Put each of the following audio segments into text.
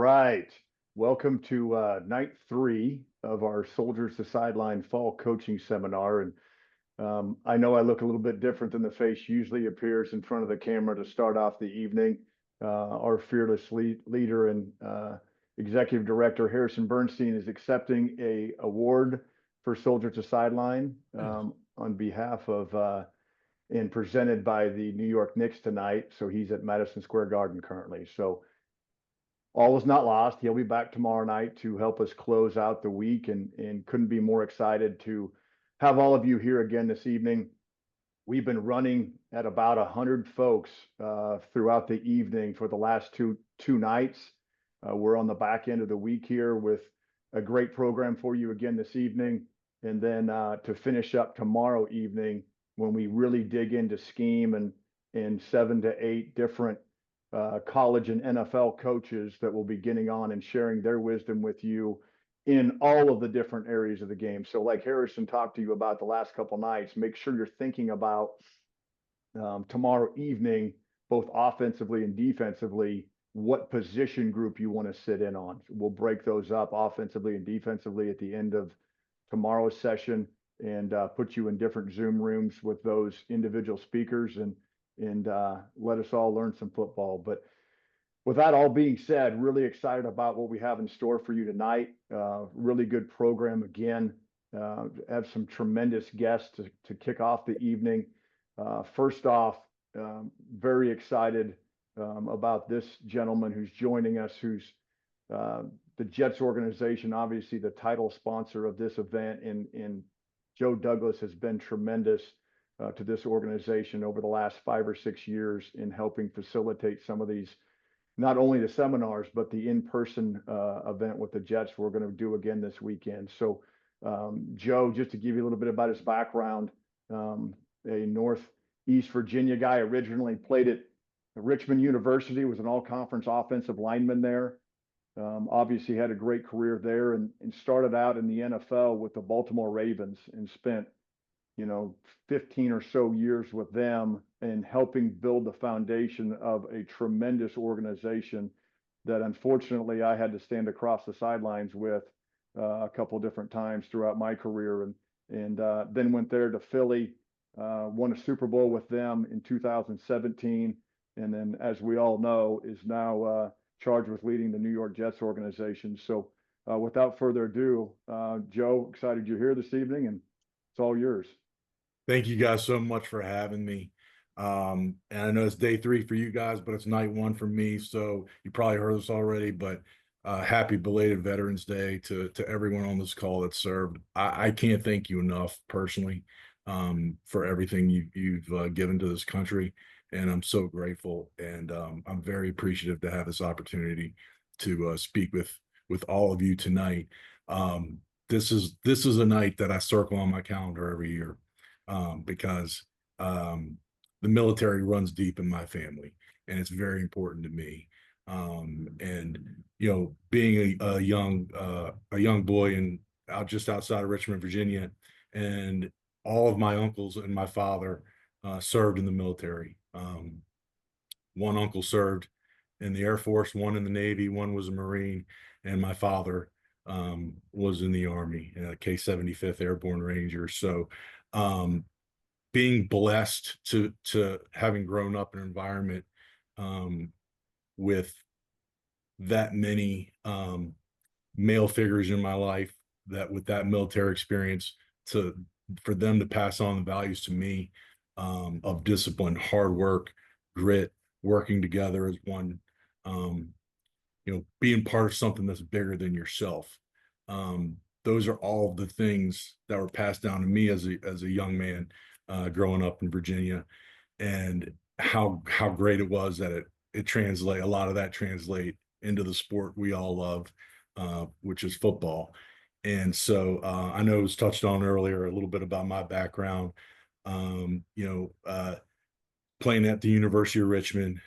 right. Welcome to night 3 of our Soldiers to Sideline Fall Coaching Seminar. And I know I look a little bit different than the face usually appears in front of the camera to start off the evening. Our fearless leader and executive director, Harrison Bernstein, is accepting a award for Soldier to Sideline on behalf of and presented by the New York Knicks tonight. So he's at Madison Square Garden currently. So all is not lost. He'll be back tomorrow night to help us close out the week, and couldn't be more excited to have all of you here again this evening. We've been running at about 100 folks throughout the evening for the last two nights. We're on the back end of the week here with a great program for you again this evening. And then to finish up tomorrow evening when we really dig into scheme and 7 to 8 different college and NFL coaches that will be getting on and sharing their wisdom with you in all of the different areas of the game. So like Harrison talked to you about the last couple nights, make sure you're thinking about tomorrow evening, both offensively and defensively, what position group you want to sit in on. We'll break those up offensively and defensively at the end of tomorrow's session and put you in different Zoom rooms with those individual speakers and let us all learn some football. But with that all being said, really excited about what we have in store for you tonight. Really good program again. Have some tremendous guests to kick off the evening. First off, very excited about this gentleman who's joining us, who's the Jets organization, obviously the title sponsor of this event, and Joe Douglas has been tremendous to this organization over the last 5 or 6 years in helping facilitate some of these, not only the seminars, but the in-person event with the Jets we're going to do again this weekend. So Joe, just to give you a little bit about his background, a Northeast Virginia guy, originally played at Richmond University, was an all-conference offensive lineman there. Obviously had a great career there and started out in the NFL with the Baltimore Ravens and spent 15 or so years with them and helping build the foundation of a tremendous organization that unfortunately I had to stand across the sidelines with a couple of different times throughout my career, and then went there to Philly, won a Super Bowl with them in 2017, and then, as we all know, is now charged with leading the New York Jets organization. So without further ado, Joe, excited you're here this evening, and it's all yours. Thank you guys so much for having me. And I know it's day 3 for you guys, but it's night 1 for me. So you probably heard this already, but happy belated Veterans Day to everyone on this call that served. I can't thank you enough personally for everything you've given to this country. And I'm so grateful. And I'm very appreciative to have this opportunity to speak with all of you tonight. This is a night that I circle on my calendar every year. Because the military runs deep in my family, and it's very important to me. And being a young boy and just outside of Richmond, Virginia, and all of my uncles and my father served in the military. One uncle served in the Air Force, one in the Navy, one was a Marine, and my father was in the Army, K-75th Airborne Rangers. So being blessed to having grown up in an environment with that many male figures in my life, that with that military experience, for them to pass on the values to me of discipline, hard work, grit, working together as one, being part of something that's bigger than yourself. Those are all the things that were passed down to me as a young man growing up in Virginia, and how great it was that a lot of that translate into the sport we all love, which is football. And so I know it was touched on earlier a little bit about my background, playing at the University of Richmond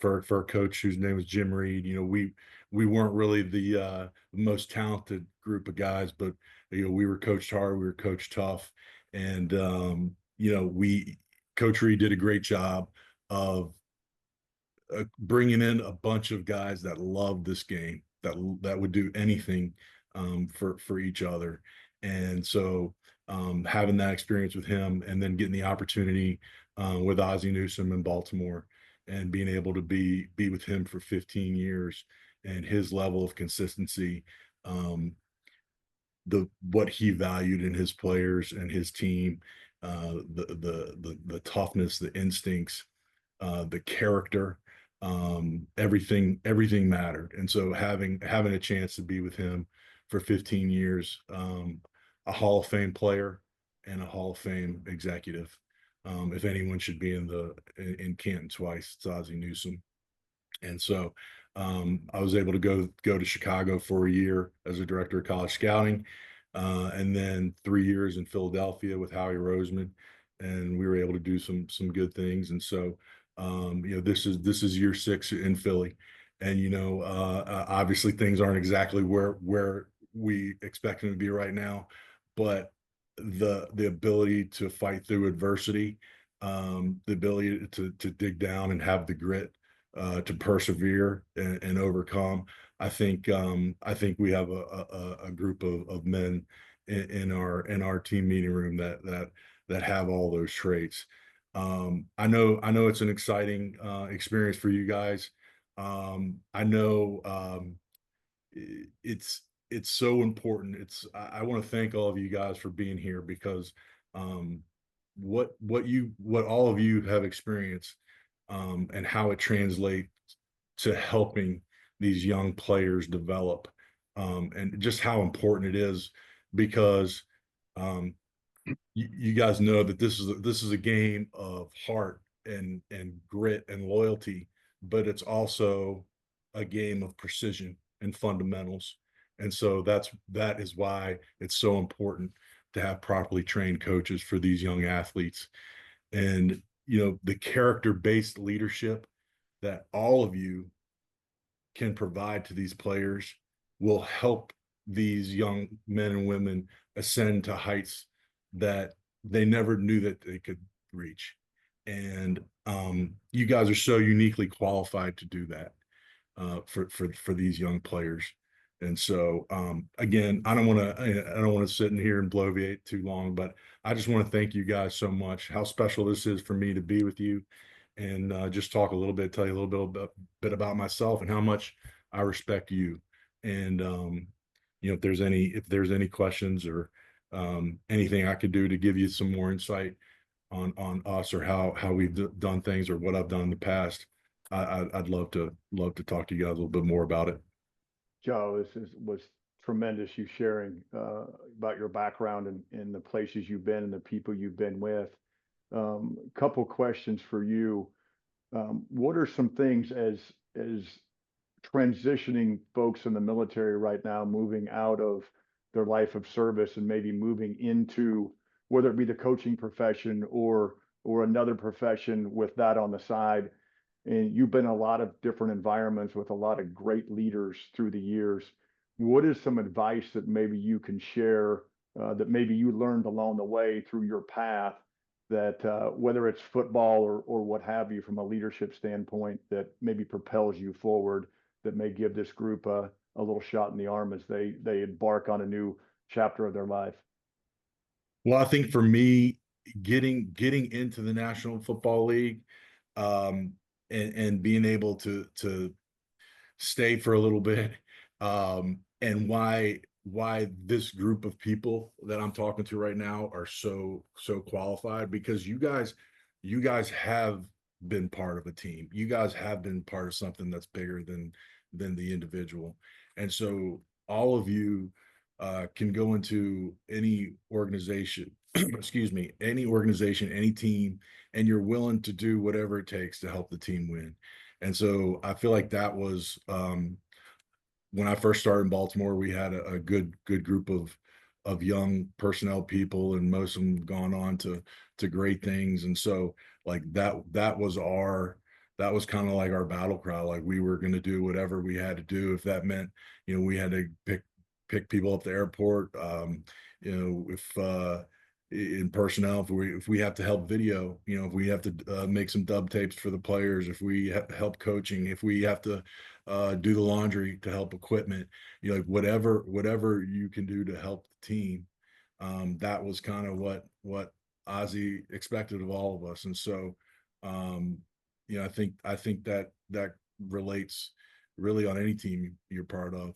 for a coach whose name was Jim Reed. We weren't really the most talented group of guys, but we were coached hard, we were coached tough, and Coach Reed did a great job of bringing in a bunch of guys that love this game, that would do anything for each other. And so having that experience with him, and then getting the opportunity with Ozzie Newsome in Baltimore, and being able to be with him for 15 years, and his level of consistency, um, the what he valued in his players and his team, the toughness, the instincts, the character, everything mattered. And so having a chance to be with him for 15 years, a Hall of Fame player and a Hall of Fame executive. If anyone should be in Canton twice, it's Ozzie Newsome. And so I was able to go to Chicago for a year as a director of college scouting, and then 3 years in Philadelphia with Howie Roseman, and we were able to do some good things. And so this is year 6 in Philly, and obviously things aren't exactly where we expect them to be right now, but the ability to fight through adversity, the ability to dig down and have the grit to persevere and overcome. I think we have a group of men in our team meeting room that have all those traits. I know it's an exciting experience for you guys. I know it's so important. I want to thank all of you guys for being here, because um, what all of you have experienced, and how it translates to helping these young players develop, and just how important it is, because um, you guys know that this is a game of heart and grit and loyalty, but it's also a game of precision and fundamentals. And so that is why it's so important to have properly trained coaches for these young athletes. And the character-based leadership that all of you can provide to these players will help these young men and women ascend to heights that they never knew that they could reach. And you guys are so uniquely qualified to do that for these young players. And so again, I don't want to sit in here and bloviate too long, but I just want to thank you guys so much. How special this is for me to be with you, and just talk a little bit, tell you a little bit about myself and how much I respect you. And if there's any questions, or anything I could do to give you some more insight on us, or how we've done things, or what I've done in the past, I'd love to talk to you guys a little bit more about it. Joe, was tremendous, you sharing about your background and the places you've been and the people you've been with. Couple questions for you. What are some things as transitioning folks in the military right now, moving out of their life of service and maybe moving into, whether it be the coaching profession or another profession with that on the side? And you've been in a lot of different environments with a lot of great leaders through the years. What is some advice that maybe you can share, that maybe you learned along the way through your path, that whether it's football or what have you, from a leadership standpoint, that maybe propels you forward, that may give this group a little shot in the arm as they embark on a new chapter of their life? Well, I think for me, getting into the National Football League, um, and being able to stay for a little bit, and why this group of people that I'm talking to right now are so qualified, because you guys have been part of a team. You guys have been part of something that's bigger than the individual. And so all of you can go into any organization, excuse me, any organization, any team, and you're willing to do whatever it takes to help the team win. And so I feel like that was, when I first started in Baltimore, we had a good group of young personnel people, and most of them gone on to great things. And so like that was kind of like our battle cry. Like, we were going to do whatever we had to do, if that meant we had to pick people up the airport. If in personnel, if we have to help video, if we have to make some dub tapes for the players, if we help coaching, if we have to do the laundry to help equipment, like whatever you can do to help the team. That was kind of what Ozzy expected of all of us, and so um, I think that relates really on any team you're part of.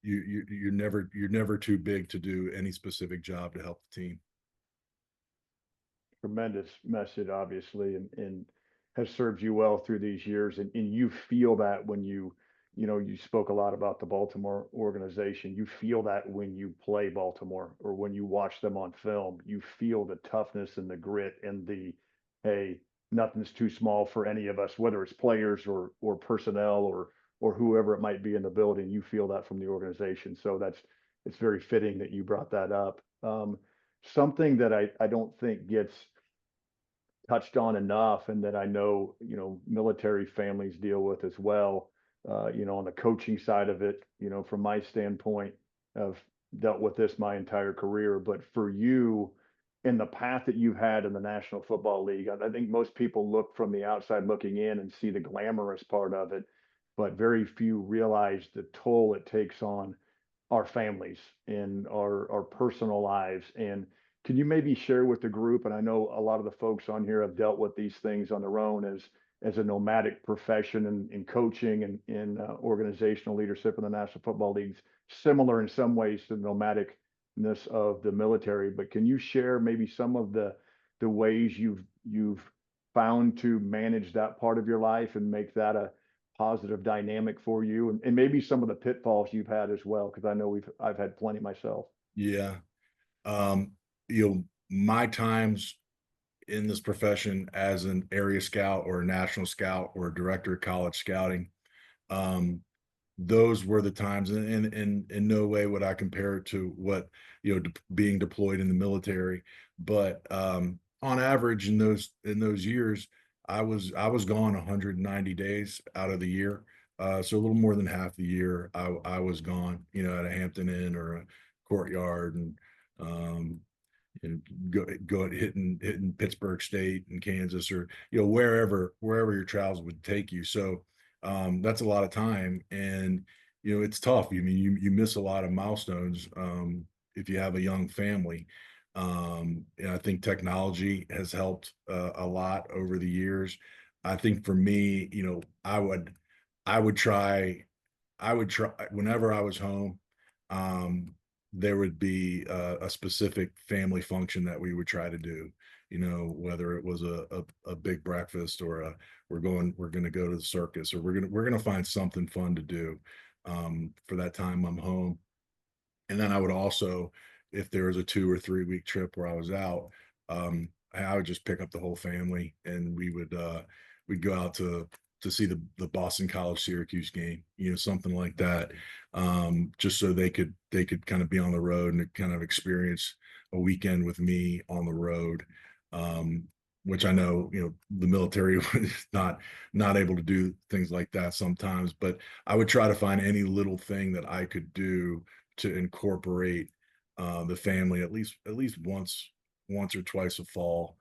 You're never too big to do any specific job to help the team. Tremendous message, obviously, and has served you well through these years. And you feel that when you spoke a lot about the Baltimore organization. You feel that when you play Baltimore or when you watch them on film. You feel the toughness and the grit and hey, nothing's too small for any of us, whether it's players or personnel or whoever it might be in the building. You feel that from the organization. So it's very fitting that you brought that up. Something that I don't think gets touched on enough, and that I know military families deal with as well. On the coaching side of it, from my standpoint, I've dealt with this my entire career. But for you, in the path that you've had in the National Football League, I think most people look from the outside looking in and see the glamorous part of it, but very few realize the toll it takes on our families and our personal lives. And can you maybe share with the group? And I know a lot of the folks on here have dealt with these things on their own as a nomadic profession in coaching and in organizational leadership in the National Football Leagues, similar in some ways to the nomadicness of the military. But can you share maybe some of the ways you've found to manage that part of your life and make that a positive dynamic for you, and maybe some of the pitfalls you've had as well, because I know I've had plenty myself. Yeah. Um, my times in this profession as an area scout or a national scout or a director of college scouting, um, those were the times, and in no way would I compare it to what being deployed in the military. But on average, in those years, I was gone 190 days out of the year. So a little more than half the year I was gone, at a Hampton Inn or a Courtyard, um, and go hitting Pittsburgh State and Kansas, or wherever your travels would take you. So that's a lot of time, and it's tough. I mean, you miss a lot of milestones if you have a young family. And I think technology has helped a lot over the years. I think for me, I would I would try whenever I was home. Um, there would be a specific family function that we would try to do. Whether it was a big breakfast, or we're going to go to the circus, or we're going to find something fun to do for that time I'm home. And then I would also, if there was a 2 or 3 week trip where I was out, I would just pick up the whole family, and we'd go out to see the Boston College Syracuse game, something like that, just so they could kind of be on the road and kind of experience a weekend with me on the road, um, which I know the military was not able to do things like that sometimes, but I would try to find any little thing that I could do to incorporate the family at least once or twice a fall,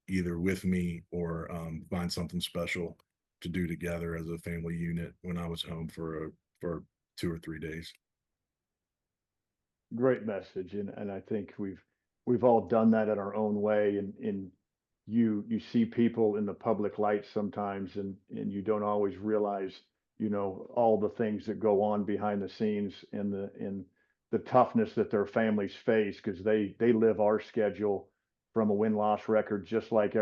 either with me, or find something special to do together as a family unit when I was home for 2 or 3 days. Great message, and I think we've all done that in our own way. And you see people in the public light sometimes, and you don't always realize all the things that go on behind the scenes, and the toughness that their families face, because they live our schedule from a win-loss record, just like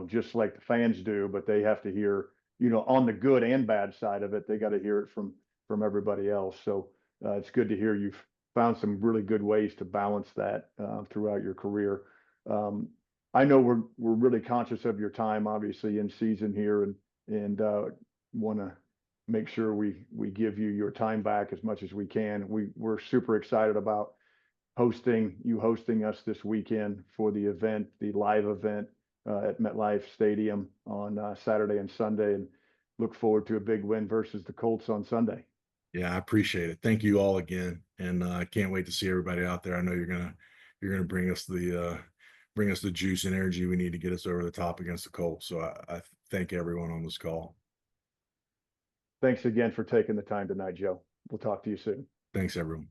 just like the fans do. But they have to hear, on the good and bad side of it, they got to hear it from everybody else. So it's good to hear you've found some really good ways to balance that throughout your career. Um, I know we're really conscious of your time, obviously, in season here, and want to make sure we give you your time back as much as we can. We're super excited about hosting us this weekend for the event, the live event at MetLife Stadium on Saturday and Sunday, and look forward to a big win versus the Colts on Sunday. Yeah, I appreciate it. Thank you all again, and I can't wait to see everybody out there. I know you're gonna bring us the juice and energy we need to get us over the top against the Colts. So I thank everyone on this call. Thanks again for taking the time tonight, Joe. We'll talk to you soon. Thanks, everyone.